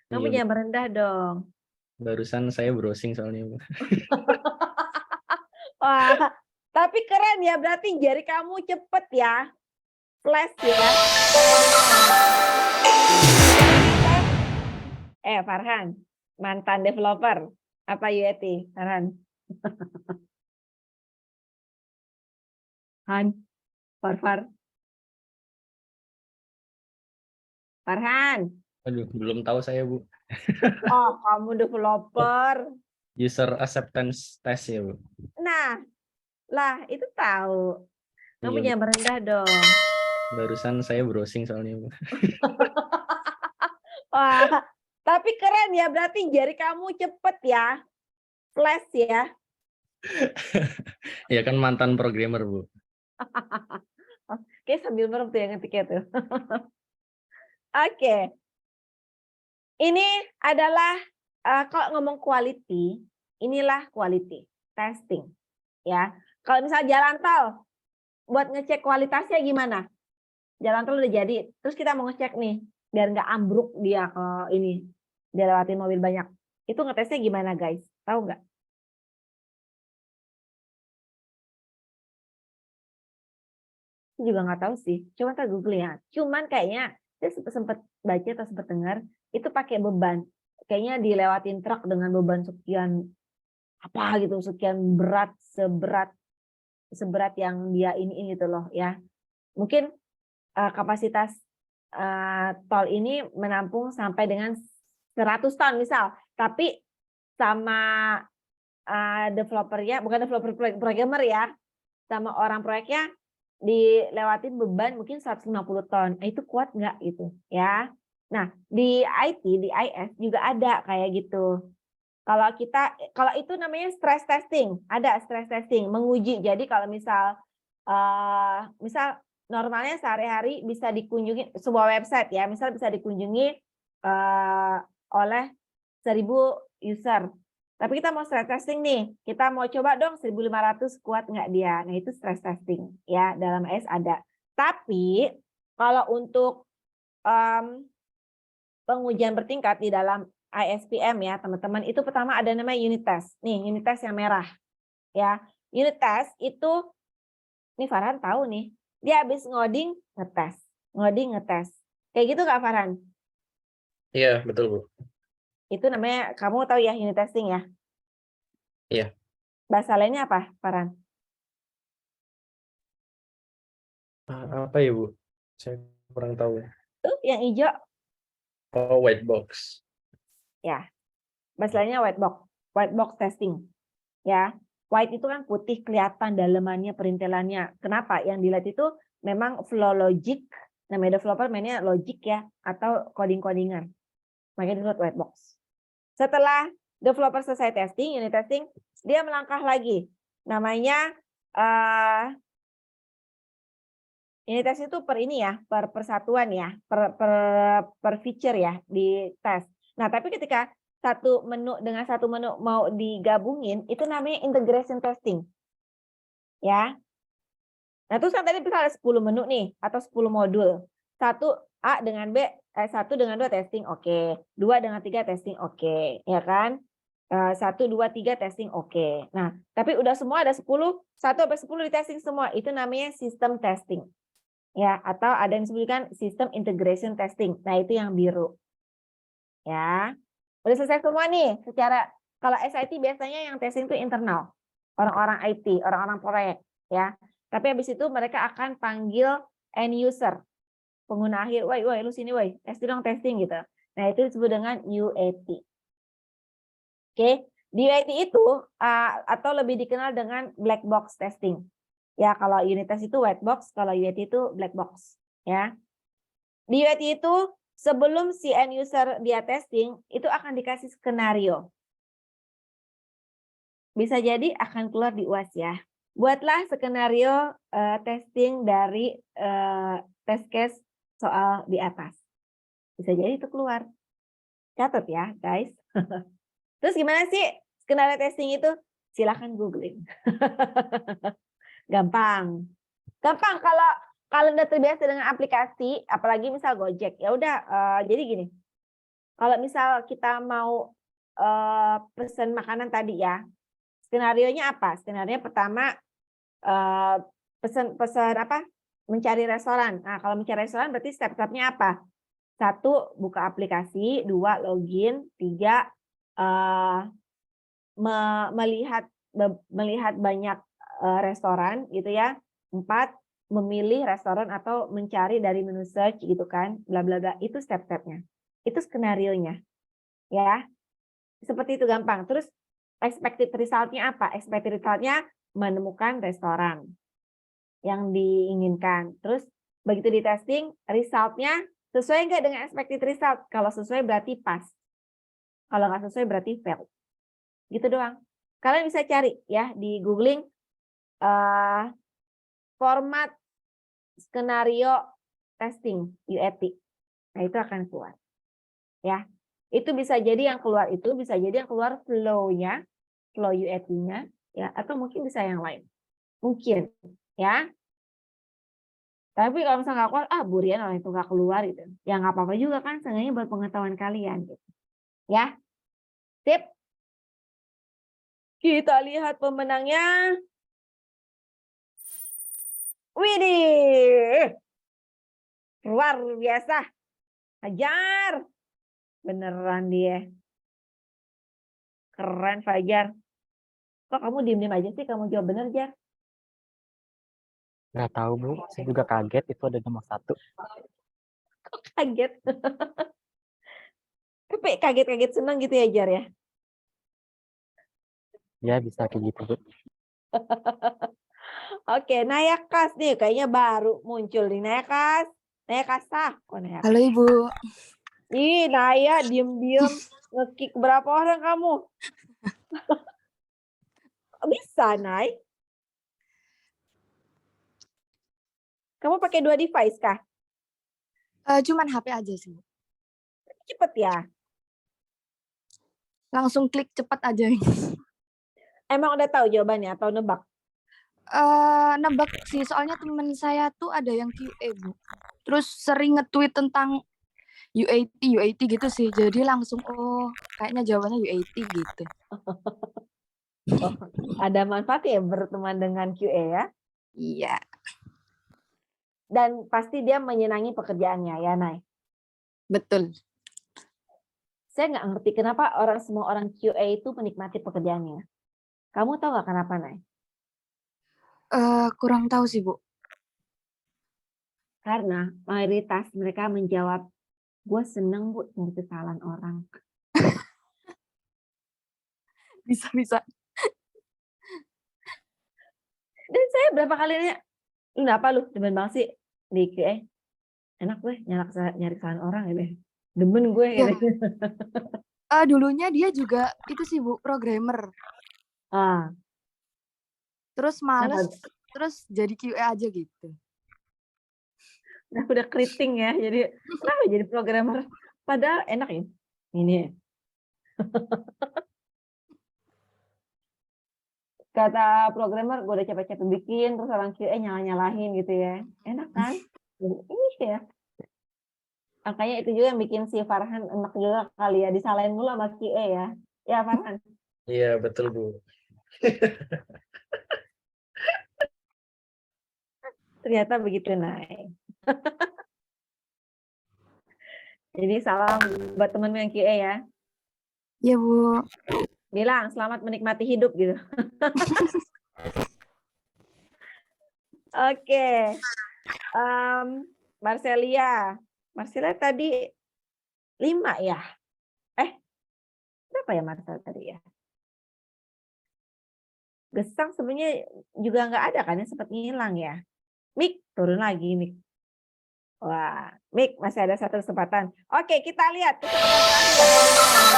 Kamu Iya, jangan merendah dong. barusan saya browsing soalnya, Bu. Wah, tapi keren ya, berarti jari kamu cepet ya. Flash ya. Farhan, mantan developer apa Yeti? Farhan. Han, Farhan. Aduh, belum tahu saya, Bu. Oh, kamu developer. User acceptance test ya, Bu. Nah, lah itu tahu. Kamu Iya, Bu. jangan merendah dong. Barusan saya browsing soalnya, Bu. Wah, tapi keren ya, berarti jari kamu cepet ya. Flash ya. Ya kan mantan programmer, Bu. Oke, sambil merem tuh yang ngetiknya tuh. Oke. Ini adalah kalau ngomong quality, inilah quality testing ya. Kalau misal jalan tol, buat ngecek kualitasnya gimana? Jalan tol udah jadi, terus kita mau ngecek nih, biar nggak ambruk dia kalau ini dia lewatin mobil banyak. Itu ngetesnya gimana guys? Tahu nggak? Aku juga nggak tahu sih. Coba kita Google ya. Cuman kayaknya saya sempat baca atau sempat dengar itu pakai beban. Kayaknya dilewatin truk dengan beban sekian apa gitu, sekian berat, seberat yang dia ini gitu loh ya. Mungkin kapasitas tol ini menampung sampai dengan 100 ton misal, tapi sama developernya, bukan developer programmer ya, sama orang proyeknya dilewatin beban mungkin 150 ton. Itu kuat nggak gitu ya? Nah, di IT, di IS juga ada kayak gitu. Kalau itu namanya stress testing, ada stress testing, menguji. Jadi kalau misal normalnya sehari-hari bisa dikunjungi sebuah website ya, misal bisa dikunjungi oleh 1000 user. Tapi kita mau stress testing nih, kita mau coba dong 1500 kuat nggak dia. Nah itu stress testing ya, dalam IS ada. Tapi kalau untuk pengujian bertingkat di dalam ISPM ya teman-teman, itu pertama ada namanya unit test. Nih unit test yang merah ya. Unit test itu, nih Farhan tahu nih, dia habis ngoding ngetes, ngoding ngetes. Kayak gitu Kak Farhan? Iya, betul, Bu. Itu namanya, kamu tahu ya unit testing ya? Iya. Bahasa lainnya apa Farhan? Apa ya, Bu? Saya kurang tahu. Tuh yang hijau Oh, white box. ya. Bahasa lainnya white box testing ya. White itu kan putih, kelihatan dalemannya, perintilannya. Kenapa? Yang dilihat itu memang flow logic, namanya developer mainnya logic ya, atau coding-codingan. Makanya disebut white box. Setelah developer selesai testing, unit testing, dia melangkah lagi. Namanya unit test itu per ini ya, per persatuan ya, per feature ya di tes. Nah, tapi ketika satu menu dengan satu menu mau digabungin, itu namanya integration testing. Ya. Nah, terus kan tadi bisa ada 10 menu nih atau 10 modul. Satu A dengan B, satu dengan 2 testing oke. 2 dengan 3 testing oke, ya kan? 1 2 3 testing oke. Nah, tapi udah semua ada 10, 1 sampai 10 di testing semua. Itu namanya sistem testing. Ya, atau ada yang disebutkan sistem integration testing. Nah, itu yang biru. Ya. Udah selesai semua nih. Kalau SIT biasanya yang testing itu internal. Orang-orang IT, orang-orang proyek, ya. Tapi habis itu mereka akan panggil end user, pengguna akhir, woi lu sini woi, testing gitu. Nah, itu disebut dengan UAT. Oke, di UAT itu atau lebih dikenal dengan black box testing. Ya, kalau unit test itu white box, kalau UAT itu black box, ya. Di UAT itu sebelum si end user dia testing, itu akan dikasih skenario. Bisa jadi akan keluar di UAS ya. Buatlah skenario testing dari test case soal di atas. Bisa jadi itu keluar. Catat ya, guys. Terus gimana sih skenario testing itu? Silahkan googling. Gampang. Gampang kalau udah terbiasa dengan aplikasi, apalagi misal Gojek. Ya udah, jadi gini. Kalau misal kita mau pesan makanan tadi ya, skenarionya apa? Skenario pertama pesan apa? Mencari restoran. Nah, kalau mencari restoran berarti step-stepnya apa? 1, buka aplikasi, 2, login, 3, melihat banyak restoran gitu ya. 4, memilih restoran atau mencari dari menu search gitu kan, bla bla bla. Itu step-stepnya. Itu skenarionya. Ya. Seperti itu gampang. Terus expected result-nya apa? Expected result-nya menemukan restoran yang diinginkan. Terus begitu di testing, result-nya sesuai nggak dengan expected result? Kalau sesuai berarti pas. Kalau nggak sesuai berarti fail. Gitu doang. Kalian bisa cari ya di googling format skenario testing UAT. Nah, itu akan keluar. Ya. Itu bisa jadi yang keluar itu bisa jadi yang keluar flow-nya, flow UAT-nya ya, atau mungkin bisa yang lain. Mungkin ya. Tapi kalau misalnya nggak keluar, burian orang itu nggak keluar gitu. Ya nggak apa-apa juga kan, seenggaknya buat pengetahuan kalian gitu. Ya. Sip. Kita lihat pemenangnya. Widih. Luar biasa. Fajar. Beneran dia. Keren Fajar. Kok kamu diem-diem aja sih? Kamu jawab bener, Jar? Nggak tahu Bu, saya juga kaget itu ada nomor 1. Kok kaget? Tapi kaget-kaget senang gitu ya, Jar ya? Ya bisa kayak gitu Bu. Oke, Nayakas nih kayaknya baru muncul nih. Nayakas. Nayakas sah. Oh, Nayakas. Halo Ibu. Ih, Naya diem-diem nge-kick berapa orang kamu? Bisa, Nay? Kamu pakai 2 device kah? Cuman HP aja sih. Cepet ya? Langsung klik cepat aja. Emang udah tahu jawabannya atau nebak? Nebak sih, soalnya temen saya tuh ada yang QA, Bu. Terus sering nge-tweet tentang UAT gitu sih. Jadi langsung, kayaknya jawabannya UAT gitu. Oh, ada manfaat ya berteman dengan QA ya? Iya. Dan pasti dia menyenangi pekerjaannya ya, Nay? Betul. Saya nggak ngerti kenapa semua orang QA itu menikmati pekerjaannya. Kamu tahu nggak kenapa, Nay? Kurang tahu sih, Bu. Karena mayoritas mereka menjawab, gue seneng Bu nyari kesalahan orang. Bisa. Dan saya berapa kali nanya, lu kenapa lu demen banget sih di QA? Enak gue nyari kesalahan orang ya deh. Demen gue Iya. gitu. Dulunya dia juga itu sih, Bu, programmer. Terus males, terus jadi QA aja gitu. Nah, udah keriting ya, jadi kenapa jadi programmer? Padahal enak ya. Ini. Kata programmer, gue udah capek-capek bikin, terus orang QA nyalahin gitu ya. Enak kan? Ini ya. Makanya itu juga yang bikin si Farhan enak juga kali ya, disalahin mulu sama QA ya. Ya Farhan? Iya, betul Bu. Ternyata begitu, Nay. Jadi salam buat temen yang QA ya. Iya, Bu. Bilang selamat menikmati hidup gitu. Oke. Marcelia tadi 5 ya? Berapa ya Marcel tadi ya? Gesang sebenarnya juga nggak ada kan, yang sempat ngilang ya. Mik, turun lagi Mik. Wah, Mik masih ada 1 kesempatan. Oke, kita lihat kesempatan terakhir.